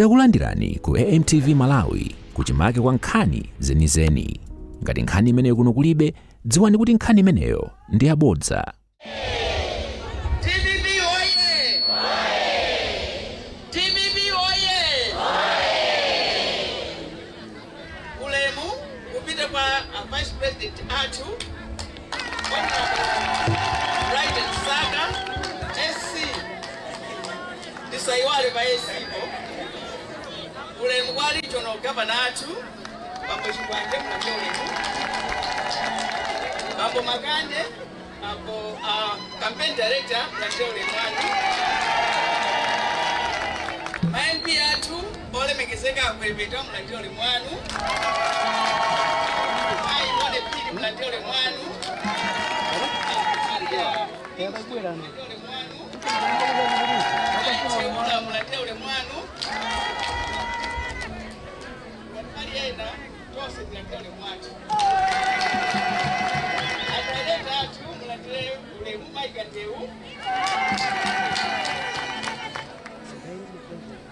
Takulandirani ku AMTV Malawi kuchimake kwa nkhani zenizeni. Ngati nkhani imeneyo kuno kulibe, dziwani kuti nkhani imeneyo ndi yabodza. TVB oye! TVB oye! Ulemu upite kwa Vice President Atu, Bright and Saga, SC, Disaiwale pa SC. Ulemu kwa Regional Governor Atu, Bambo Chibwanje mnambe ulemu. Bambo Makande, Bambo Campaign Director mnambe ulemu wanu. MP Atu, ole mekizeka kwelebeta mnambe ulemu wanu. Mai ole pili mnambe ulemu wanu. Mnambe ulemu wanu. Tose mnatole mwacho. Ataleta atu mnatole ule Mike Ndeu.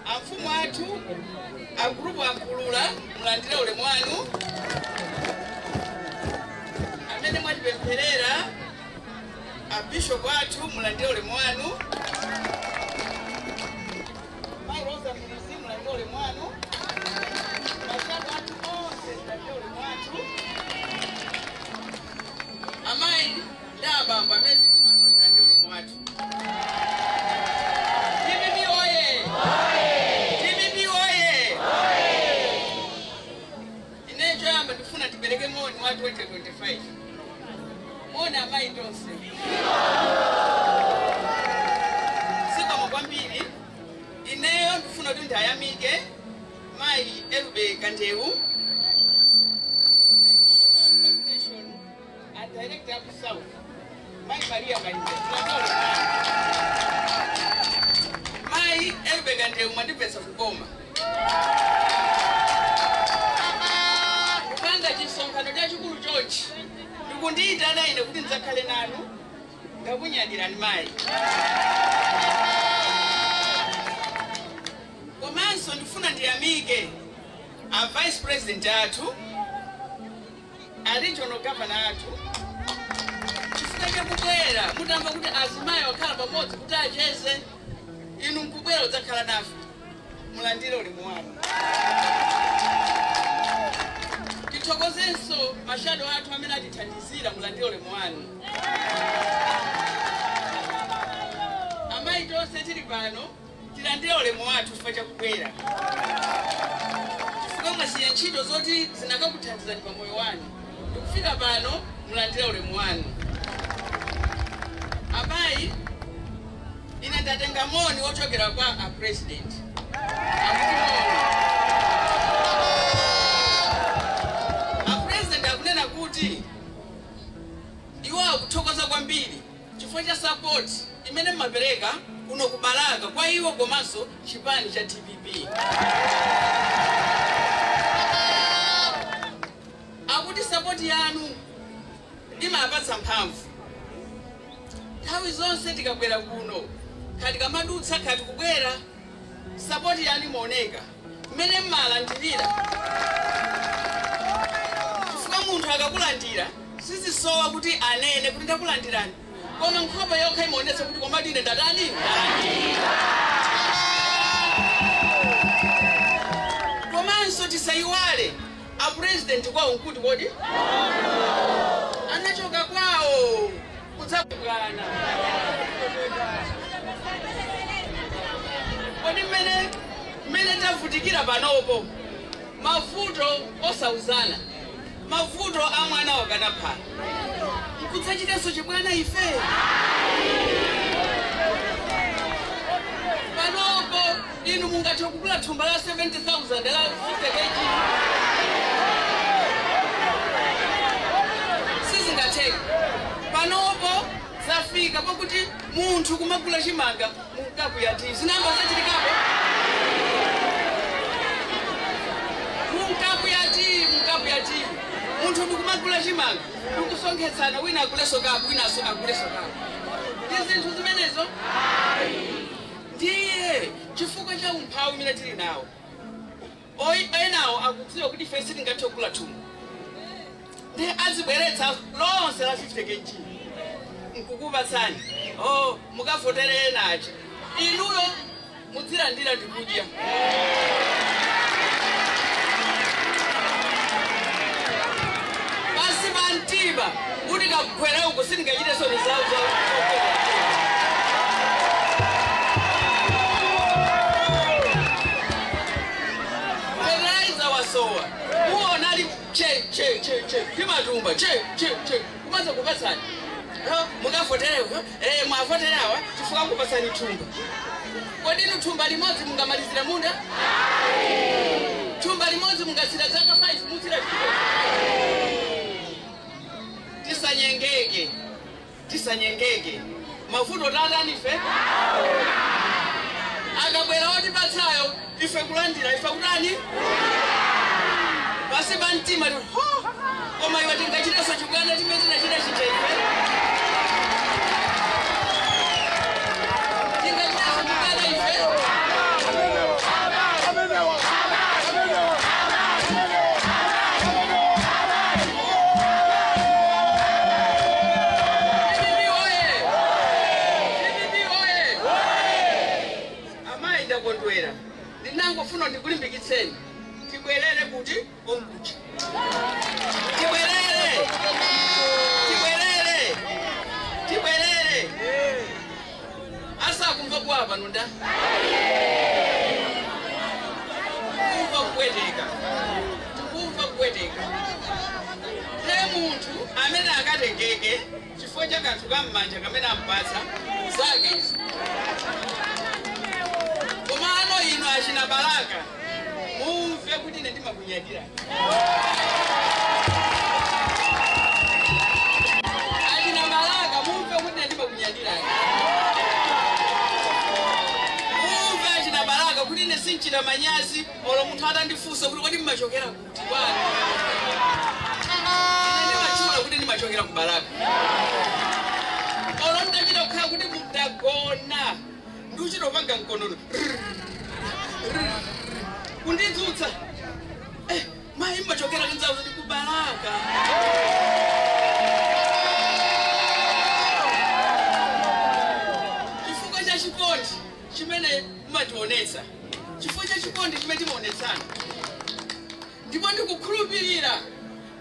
Afumu atu agrupu akulula mnatole ule mwanu. Amene mwati pemperera abishop atu mnatole ule mwanu. Mai Rosa Mulisi mnatole ule mwanu. Amai daba mbameti ndio limwatu. TVB oye! TVB oye! Inejo yamba tufuna tibeleke moni watu 2025. Mona amai donse. Sika mkwambili. Ineyo tufuna tuntayamike. Mai Elbe Kandeu. Direct up south. My Maria Maria. My Elbegante Madipesa Fuboma. Upanga chisonga ndojaji kulu George. Nukundi dada ine kuti nzakale nanu. Ngakunyadira ni mai. Komanso ndifuna ndiyamike a Vice President atu. A Regional Governor atu. Kubwera mutamba kuti azimayi wakhala pamodzi kuti acheze inu mkubwera udzakhala nafe mulandire ulemu wanu. Tithokozenso mashado athu amene atithandizira mulandire ulemu wanu. Amayi tonse tili pano tilandire ulemu wathu chifukwa chakubwera. Chifukwa mwasiya ntchito zoti zinakakuthandizani pa moyo wanu. Tikufika pano mulandire ulemu wanu. Abai ina ndatenga moni wochokera kwa a president. A president akunena kuti iwo akuthokoza kwambiri chifukwa cha support imene mapereka kuno kubalaka kwa iwo komanso chipani cha TVB. Akuti support yanu imapatsa mphamvu. Nthawi zonse tikabwera kuno kati kamadutsa kati kubwera support yani moneka mmene mmalandirira chifukwa munthu akakulandira sizisowa kuti anene kuti ndakulandirani koma nkhope yokha imaonetsa kuti koma ine ndatani komanso tisaiwale a president kwawo nkuti kodi anachoka kwawo kudzabwana kodi mmene tavutikira panopo mavuto osauzana mavuto a mwana wakanaphala nkudzachitenso chibwana ife panopo inu mungathe kugula thumba la 70,000 la 50 kg sizingatheka panopo zafika pakuti munthu kumagula chimanga munkapu yati zinamba zachitikapo munkapu yati munthu ndikumagula chimanga ndikusonkhetsana wina akuleso kapu wina akuleso kapu ndi zinthu zimenezo ndiye chifukwa cha umphawi umene tili nawo. Enawo akudziwa kuti ife sitingathe kugula thumba. Ndi azibweretsa lonse la 50 kg. Nkukupatsani. Mukavotere nacho. Inuyo mudzilandira ndikudya. Basi bantiba kuti kakwera uko sindingachite soni zawo. Soa uona ali che kimatumba kumaza kupatsani mukavoterewa mwavoterewa chifukwa kupatsani thumba. Kodi thumba limodzi mungamalizira munda? Thumba limodzi mungasira zaka 5 mutsira. Tisanyengeke mavuto tatani ife akabwera otipatsayo ife kulandira ife kutani. Basi bantima ndi koma iwe tingachita sochugana timene tinachita chitefe. Tingachita sochugana ife. Amayi ndakondwera. Ndinangofuna ndikulimbikitseni. Tibwerere kuti omkucha. Tibwerere. Asa kumva kwapa nunda. Kumva kupweteka. Te munthu amene akatengeke chifukwa cha kanthu kam'manja kamene ampatsa zake izi. Koma ano ino achina Baraka. Mumve kuti ine ndimakunyadira. Achina Baraka mumve kuti ine ndimakunyadira. Mumve achina Baraka kuti ine sinchita manyazi olo munthu atandifunsa kuti kodi mmachokera kuti kwani. Ine ndimachula kuti ndimachokera ku Baraka. Olo ndachita kukhala kuti mudagona. Ndiuchitopanga mkonono. Kundidzutsa. Mayi mmachokera kunzawo kuti ku Baraka. Chifukwa cha chikondi chimene mmationetsa. Chifukwa cha chikondi chimene timaonetsana. Ndipo ndikukhulupirira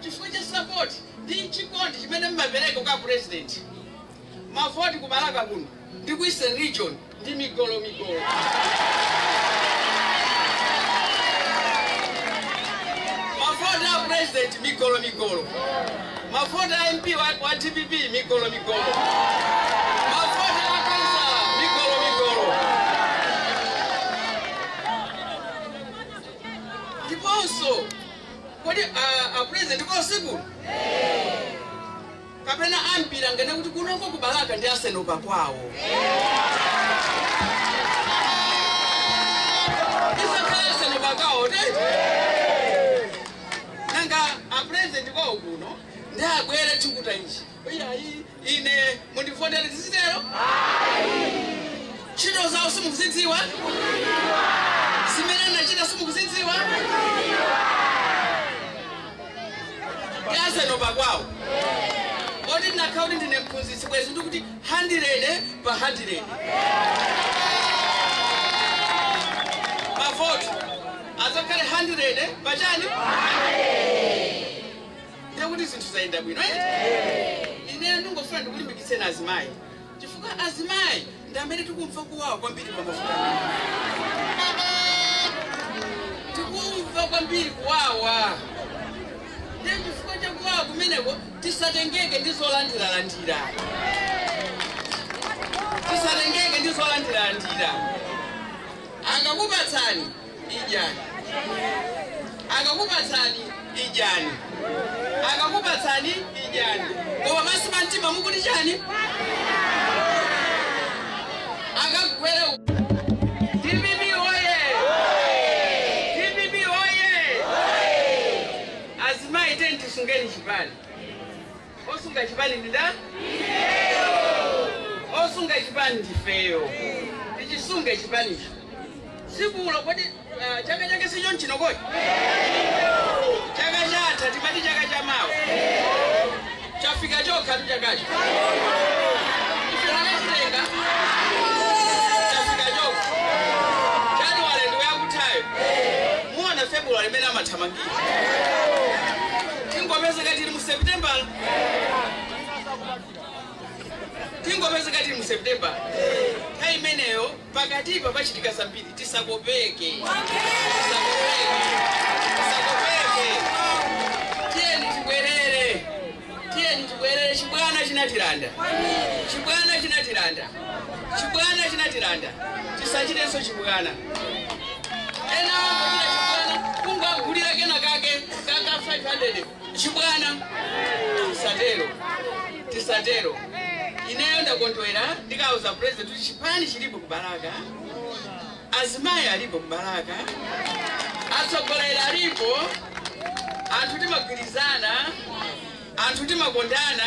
chifukwa cha support ndi chikondi chimene mmapereka kwa president. Mavoti ku Baraka kuno ndi ku Eastern Region ndi migolo. Mavota president migolo. Mavota MP wa TPP migolo. Mavota kansa migolo. Ndiponso kodi a president kwa siku kapena ambira ngene kuti kunoko ku Baraka ndi asenopa kwawo. Isakhala asenopa kwawo nanga a president kwa kuno ndi abwere chikuta ichi. Oyayi ine mundivotera zizitero? Chito zawo simukuzidziwa? Zimene nachita simukuzidziwa? Asenopa kwawo. Odi nakauti ndine mphunzitsi bwezi ndikuti 100 pa 100. Mavoto azakale 100 pa chani? Ndikuti zinthu zayenda bwino. Ine ndingofuna ndikulimbikitseni azimayi. Chifukwa azimayi ndi amene tikumva kuwawa kwambiri pa mafuta. Tikumva kwambiri kuwawa. Chifukwa cha kuwawa kumeneko tisatengeke ndizolandira. Akakupatsani ijani. Koma basi bantima mukuti chani? Akakwera. TPP oye! Azimayi teni tisungeni chipani. Osunga chipani ndida? Osunga chipani ndifeyo. Tichisunge chipanicho. sikulo kodi chaka chake sicho nchinokoyi chaka chatha timati chaka chamawa chafika chokha tu chakacho ifenalesenga chafika chokha January ndo yakuthayo muona February imene amathamangira tingopezeka tili mu September tili mu September nthawi imeneyo pakatipa pachitika zambiri tisakopeke tiyeni tibwerere chibwana chinatiranda tisachitenso chibwana ena chibwana kungagulira kena kake kaka 500 chibwana tisatero ineyo ndakondwera ndikauza president kuti chipani chilipo kubalaka azimayi alipo kubalaka atsogoleri alipo anthu timagwirizana anthu timakondana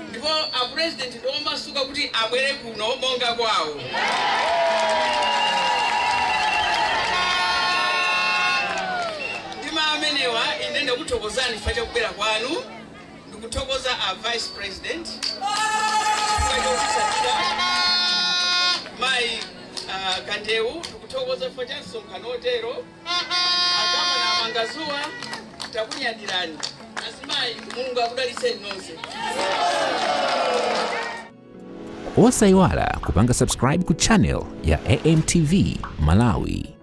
ndipo a president ndiomasuka kuti abwere kuno monga kwawo ndima amenewa ine ndakuthokozani chifukwa cha kubwera kwanu ndikuthokoza a vice president Mai Kandewu ndikuthokoza chifukwa cha msonkhano otero agavana Mangazuwa takunyadirani azimayi Mulungu akudaliseni nonse. Osayiwala kupanga subscribe ku channel ya AMTV Malawi.